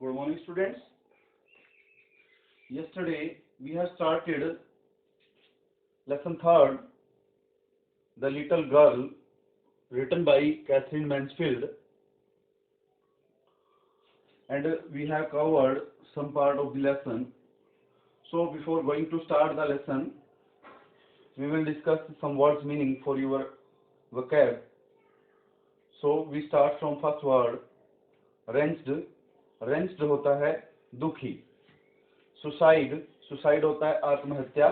Good morning, students. Yesterday we have started lesson third, The Little Girl, written by Catherine Mansfield, and we have covered some part of the lesson. So before going to start the lesson, we will discuss some words meaning for your vocab. So we start from first word, wrenched. wrenched होता है दुखी. Suicide, suicide होता है आत्महत्या.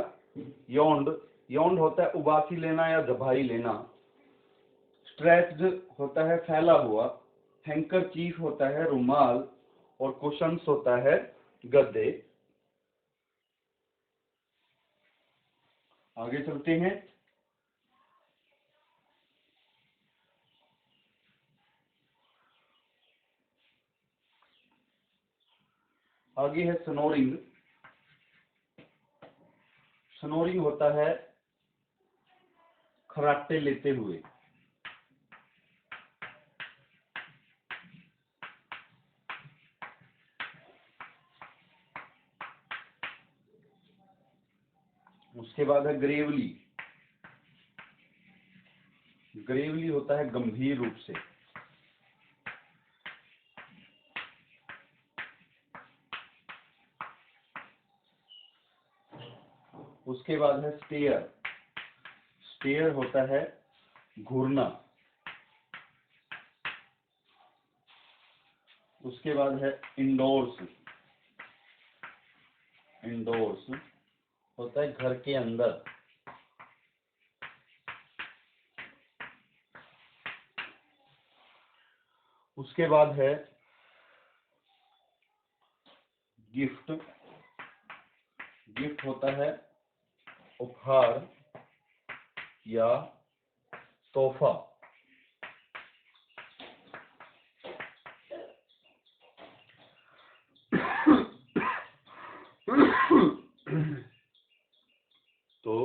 यौंड, यौंड होता है उबासी लेना या दबाई लेना. स्ट्रेच्ड होता है फैला हुआ. हैंकरचीफ होता है रुमाल. और कुशन्स होता है गद्दे. आगे चलते हैं. आगे है स्नोरिंग. स्नोरिंग होता है खराटे लेते हुए. उसके बाद है ग्रेवली. ग्रेवली होता है गंभीर रूप से. उसके बाद है स्टेयर. स्टेयर होता है घूरना. उसके बाद है इंडोर्स. इंडोर्स होता है घर के अंदर. उसके बाद है गिफ्ट. गिफ्ट होता है उपहार या तोहफा. तो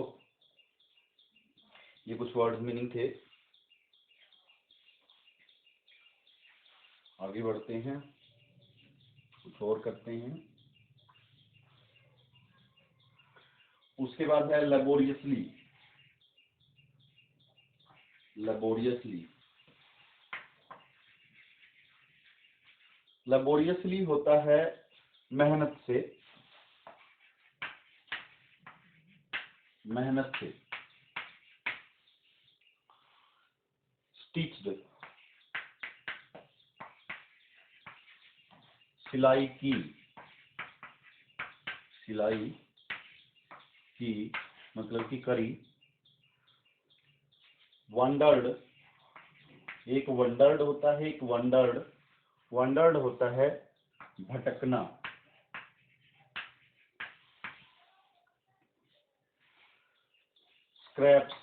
ये कुछ वर्ड मीनिंग थे. आगे बढ़ते हैं, कुछ और करते हैं. उसके बाद है लेबोरियसली. लेबोरियसली. लेबोरियसली होता है मेहनत से. मेहनत से. स्टिच्ड, सिलाई की. सिलाई की मतलब कि करी. वंडर्ड, एक वंडर्ड होता है, एक वंडर्ड. वंडर्ड होता है भटकना. स्क्रैप्स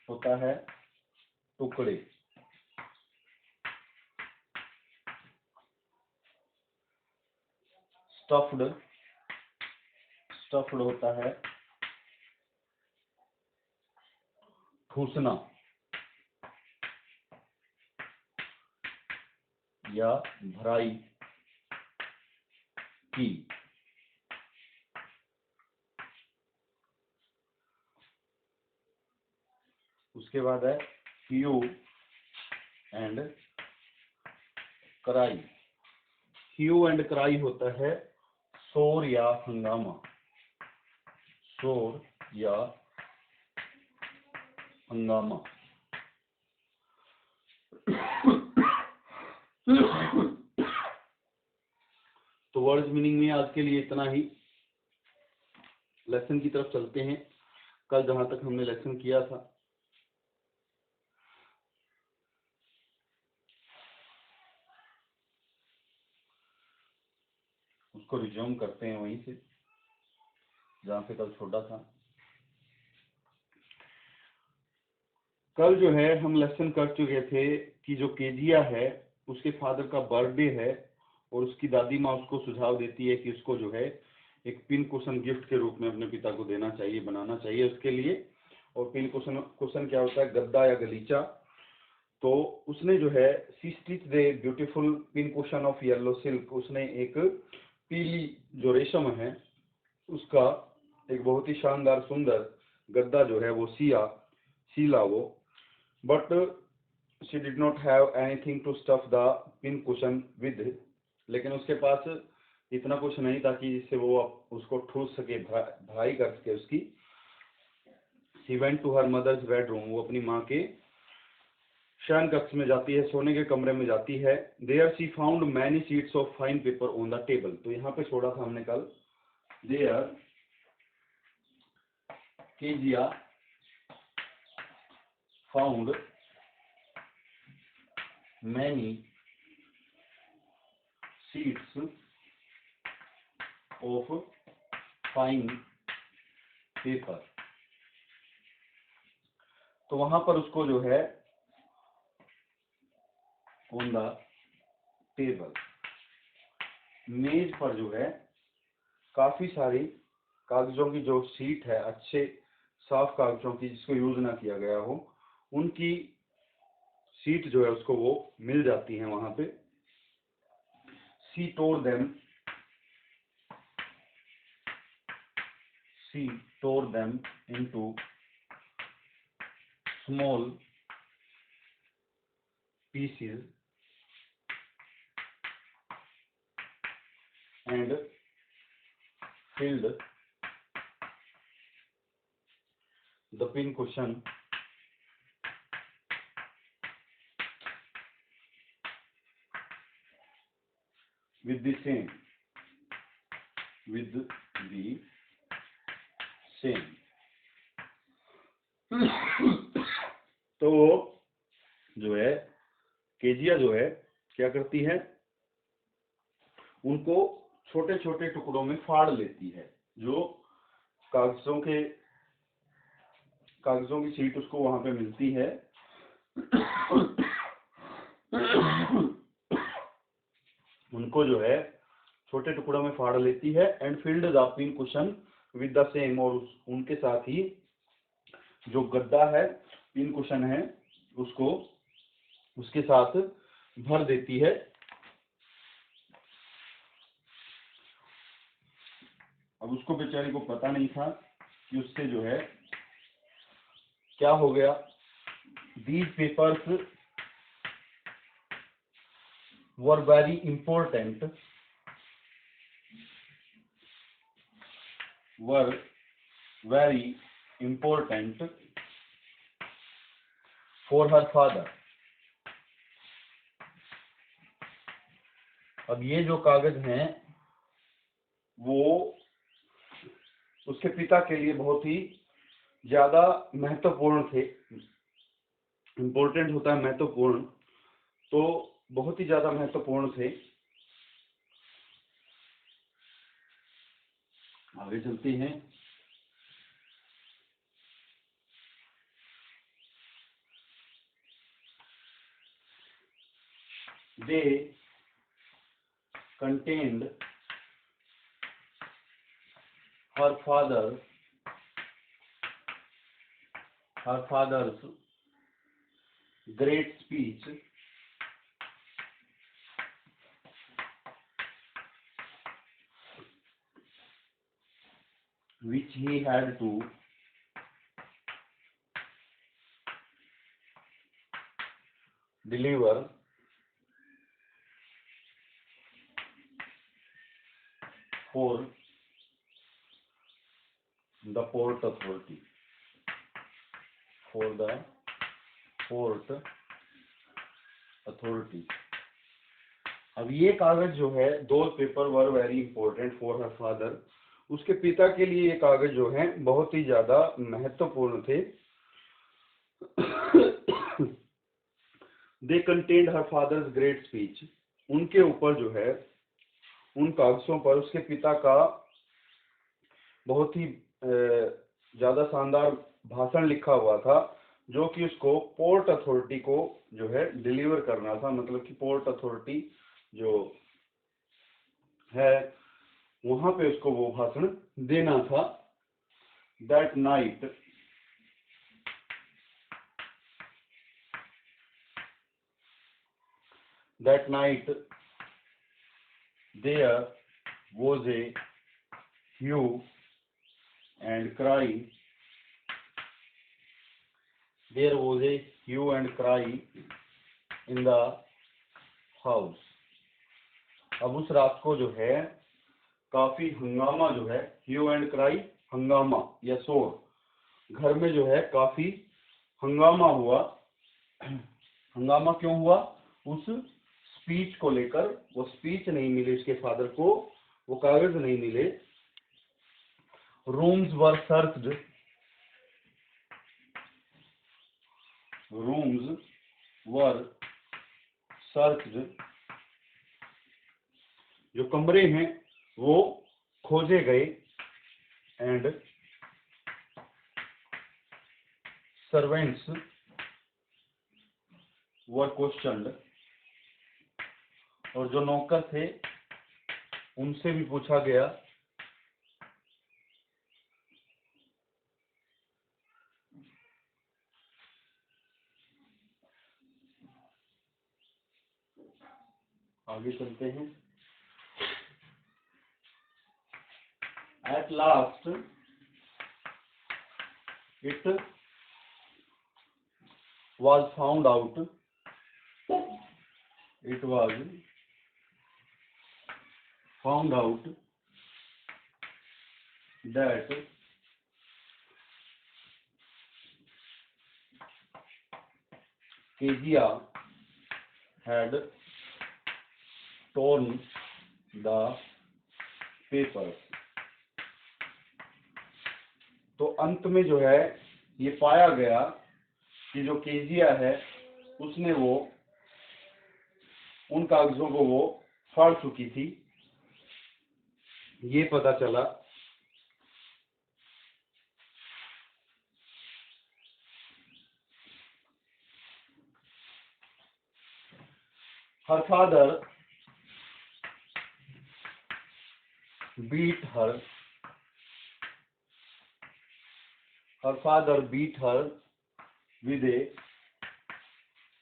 होता है टुकड़े. स्टफ्ड, स्टफ्ड होता है ठूसना या भराई की. उसके बाद है hue and cry. Hue and cry होता है शोर या हंगामा. शोर या हंगामा. तो वर्ड्स मीनिंग में आज के लिए इतना ही. लेसन की तरफ चलते हैं. कल जहां तक हमने लेसन किया था उसको रिज्यूम करते हैं वहीं से जहां पे कल छोड़ा था. कल जो है हम लेसन कर चुके थे कि जो केजिया है उसके फादर का बर्थडे है और उसकी दादी माँ उसको सुझाव देती है कि उसको जो है एक पिन कुशन गिफ्ट के रूप में अपने पिता को देना चाहिए, बनाना चाहिए उसके लिए. और पिन कुशन, कुशन क्या होता है? गद्दा या गलीचा. तो उसने जो है she stitch the beautiful pin cushion of yellow silk, उसने एक पीली जो रेशम है उसका एक बहुत ही शानदार सुंदर गद्दा जो है वो सीला वो, but she did not have anything to stuff the pin cushion with, लेकिन उसके पास इतना कुछ नहीं था कि जिससे वो उसको ठूस सके, भराई कर सके उसकी। She went to her mother's bedroom, वो अपनी माँ के शयन कक्ष में जाती है, सोने के कमरे में जाती है। There she found many sheets of fine paper on the table, तो यहाँ पे छोड़ा था हमने कल। There Kezia found many sheets of fine paper, तो वहां पर उसको जो है ऑन द टेबल, मेज पर जो है काफी सारी कागजों की जो शीट है, अच्छे साफ कागजों की जिसको यूज ना किया गया हो, उनकी शीट जो है उसको वो मिल जाती है वहां पे। She tore them into small pieces and filled the pin cushion with the same तो जो है केजिया जो है क्या करती है, उनको छोटे छोटे टुकड़ों में फाड़ लेती है। जो कागजों की शीट उसको वहां पे मिलती है, उनको जो है छोटे टुकड़ों में फाड़ लेती है। And filled the pin cushion with the same, और उनके साथ ही जो गद्दा है, पिन कुशन है, उसको उसके साथ भर देती है। अब उसको बेचारी को पता नहीं था कि उससे जो है क्या हो गया। These papers were very important for her father। अब ये जो कागज हैं वो उसके पिता के लिए बहुत ही ज्यादा महत्वपूर्ण थे। इम्पोर्टेंट होता है महत्वपूर्ण, तो बहुत ही ज्यादा महत्वपूर्ण थे। आगे चलते हैं। They contained her father's great speech which he had to deliver for the port authority, अब ये कागज जो है, दो paper were very important for her father, उसके पिता के लिए ये कागज जो है बहुत ही ज्यादा महत्वपूर्ण थे। They contained her father's great speech, उनके ऊपर जो है, उन कागजों पर उसके पिता का बहुत ही ज्यादा शानदार भाषण लिखा हुआ था, जो कि उसको पोर्ट अथॉरिटी को जो है डिलीवर करना था। मतलब कि पोर्ट अथॉरिटी जो है वहां पे उसको वो भाषण देना था। That night That night there was a hue and cry. There was a hue and cry in the house. अब उस रात को जो है काफी हंगामा जो है, ह्यू एंड क्राई हंगामा या शोर, घर में जो है काफी हंगामा हुआ। हंगामा क्यों हुआ? उस स्पीच को लेकर। वो स्पीच नहीं मिली उसके फादर को, वो कागज नहीं मिले। रूम्स वर सर्च्ड, रूम्स वर सर्च्ड, जो कमरे हैं वो खोजे गए। एंड सर्वेंट्स वर क्वेश्चनड, और जो नौकर थे उनसे भी पूछा गया। आगे चलते हैं। At last it was found out, it was found out that Kezia had torn the papers. तो अंत में जो है ये पाया गया कि जो केजिया है उसने वो उन कागजों को वो फाड़ चुकी थी, ये पता चला। Her father beat her. Her father beat her with a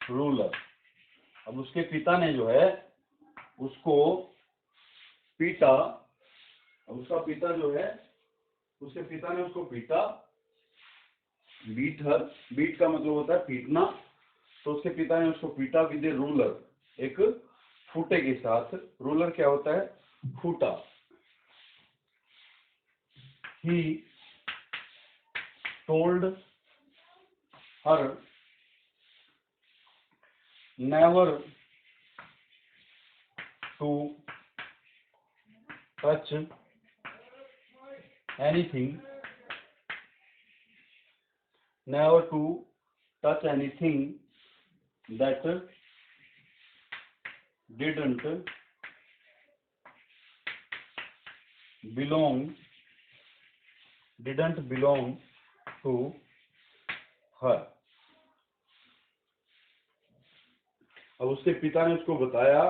ruler. अब उसके पिता ने जो है उसको पीटा। अब उसका पिता जो है, उसके पिता ने उसको पीटा। बीट हर, बीट का मतलब होता है पीटना। तो उसके पिता ने उसको पीटा विद ए रूलर, एक फूटे के साथ। रूलर क्या होता है? फूटा। He told her never to touch anything, never to touch anything that didn't belong to her. अब उसके पिता ने उसको बताया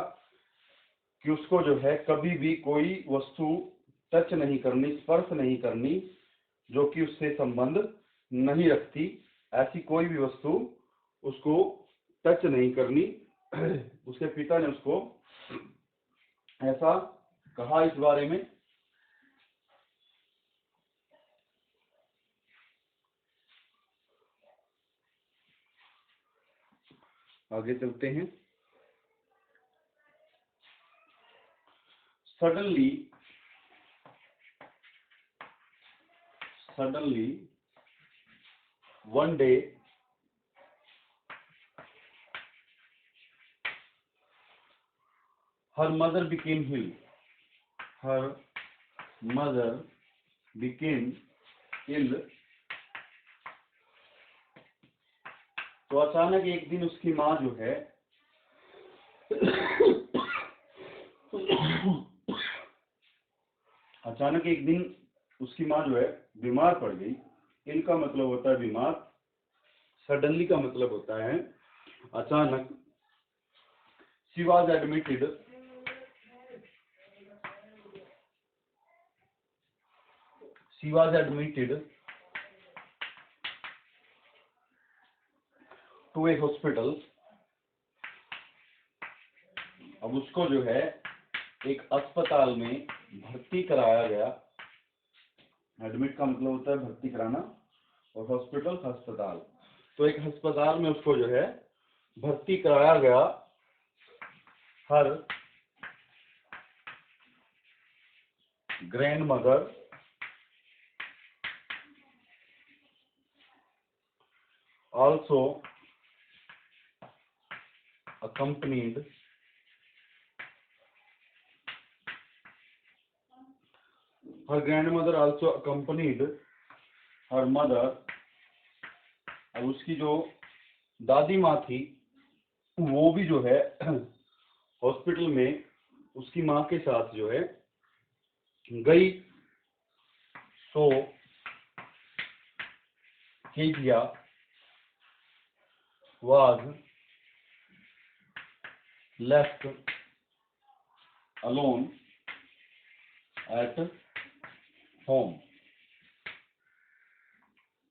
कि उसको जो है कभी भी कोई वस्तु टच नहीं करनी, स्पर्श नहीं करनी जो कि उससे संबंध नहीं रखती। ऐसी कोई भी वस्तु उसको टच नहीं करनी। उसके पिता ने उसको ऐसा कहा इस बारे में। आगे चलते हैं। Suddenly one day her mother became ill. Her mother became ill. तो अचानक एक दिन उसकी माँ जो है अचानक एक दिन उसकी माँ जो है बीमार पड़ गई। इनका मतलब होता है बीमार। सडनली का मतलब होता है अचानक। She was admitted to a hospital अब उसको जो है एक अस्पताल में भर्ती कराया गया। एडमिट का मतलब होता है भर्ती कराना, और हॉस्पिटल अस्पताल। तो एक अस्पताल में उसको जो है भर्ती कराया गया। Her grandmother also accompanied her grandmother also accompanied her mother। अब उसकी जो दादी माँ थी वो भी जो है हॉस्पिटल में उसकी माँ के साथ जो है गई। सो Kezia was left alone at home।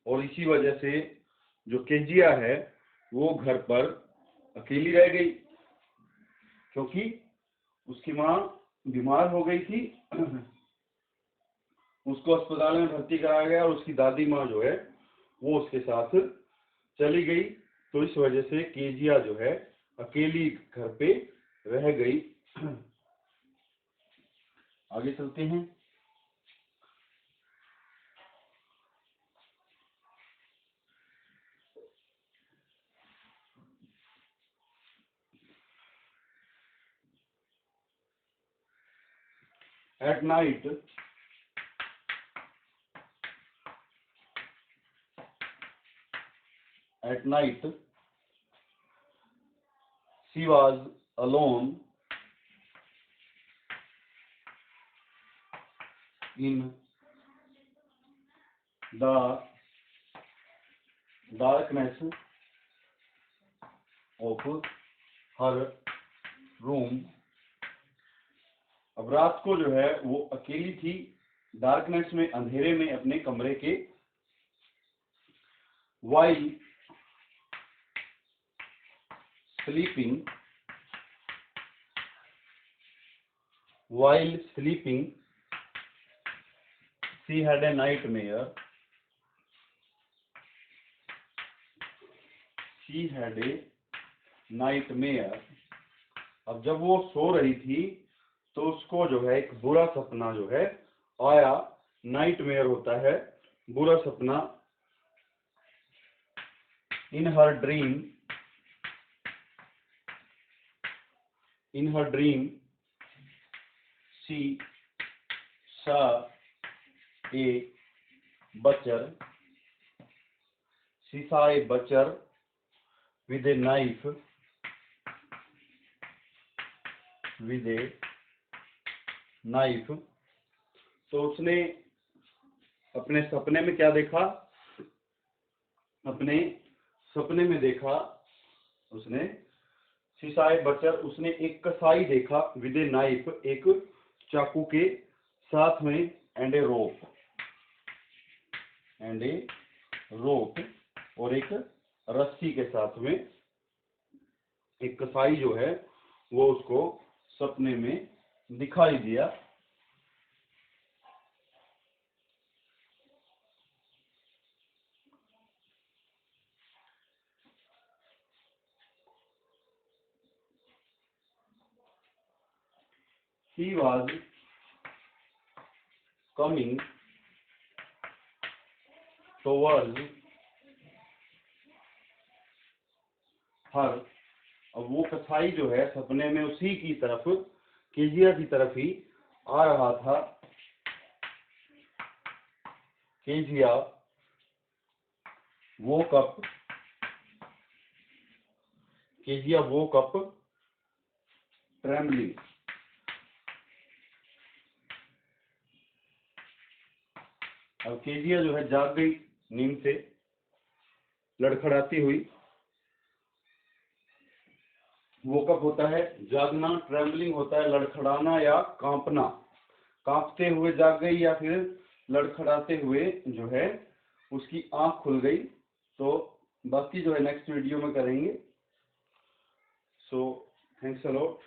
और इसी वजह से जो केजिया है वो घर पर अकेली रह गई, क्योंकि उसकी माँ बीमार हो गई थी। उसको अस्पताल में भर्ती कराया गया और उसकी दादी माँ जो है वो उसके साथ चली गई। तो इस वजह से केजिया जो है अकेली घर पे रह गई। आगे चलते हैं। At night, she was alone in the darkness of her room। अब रात को जो है वो अकेली थी डार्कनेस में, अंधेरे में अपने कमरे के। while sleeping she had a nightmare। अब जब वो सो रही थी तो उसको जो है एक बुरा सपना जो है आया। नाइटमेयर होता है बुरा सपना। इन हर ड्रीम सी सा ए बचर with a knife तो उसने अपने सपने में क्या देखा? अपने सपने में देखा उसने सीसाए बचर, उसने एक कसाई देखा। विद ए नाइफ, एक चाकू के साथ में। एंड ए रोप, और एक रस्सी के साथ में। एक कसाई जो है वो उसको सपने में दिखाई दिया। He was coming towards her। अब वो कसाई जो है सपने में उसी की तरफ, केजिया की तरफ ही आ रहा था। Kezia woke up trembling। अब केजिया जो है जाग गई नींद से, लड़खड़ाती हुई। वोकअप होता है जागना, ट्रेम्बलिंग होता है लड़खड़ाना या कांपना। कांपते हुए जाग गई या फिर लड़खड़ाते हुए जो है उसकी आंख खुल गई। तो बाकी जो है नेक्स्ट वीडियो में करेंगे। So thanks a lot.